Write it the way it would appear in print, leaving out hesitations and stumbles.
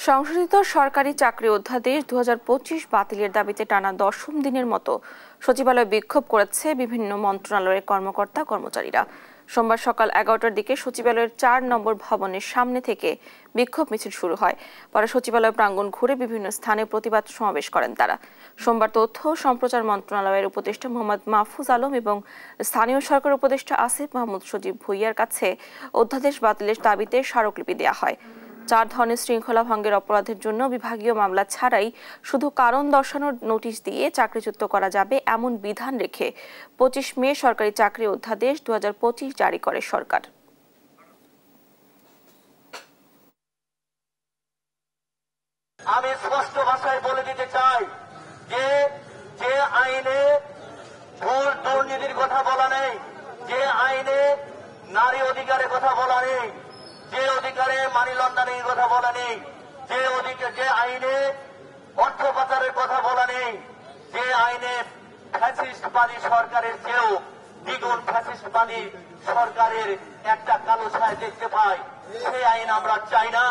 সংশোধিত সরকারি চাকরি অধ্যাদেশ 2025 বাতিলের দাবিতে টানা 10ম দিনের মতো সচিবালয়ে বিক্ষোভ করেছে বিভিন্ন মন্ত্রণালয়ের কর্মকর্তা কর্মচারীরা। সোমবার সকাল 11টার দিকে সচিবালয়ের 4 নম্বর ভবনের সামনে থেকে বিক্ষোভ মিছিল শুরু হয়। পরে সচিবালয় প্রাঙ্গণ ঘুরে বিভিন্ন স্থানে প্রতিবাদ সমাবেশ করেন তারা। সোমবার তথ্য ও সম্প্রচার মন্ত্রণালয়ের উপদেষ্টা মোহাম্মদ মাহফুজ আলম এবং স্থানীয় সরকার উপদেষ্টা আসিফ মাহমুদ সজীব ভুঁইয়ার কাছে অধ্যাদেশ বাতিলের দাবিতে স্মারকলিপি দেওয়া হয়। 4 ধরনের শৃঙ্খলা ভঙ্গের অপরাধের জন্য বিভাগীয় মামলা ছাড়াই শুধু কারণ দর্শানোর নোটিশ দিয়ে চাকরিচ্যুত করা যাবে এমন বিধান রেখে 25 মে সরকারি চাকরি অধ্যাদেশ 2025 জারি করে সরকার। আমি স্পষ্ট ভাষায় বলে দিতে চাই যে আইনে ঘুষ দুর্নীতির কথা বলা নেই, যে আইনে নারী অধিকারের কথা বলা নেই, যে অধিকারে মানি লন্ডারিং কথা বলা নেই, যে আইনে অর্থ পাচারের কথা বলা নেই, যে আইনে ফ্যাসিস্টবাদী সরকারের চেয়েও দ্বিগুণ ফ্যাসিস্টবাদী সরকারের একটা কালো ছায়া দেখতে পাই, সেই আইন আমরা চাই না।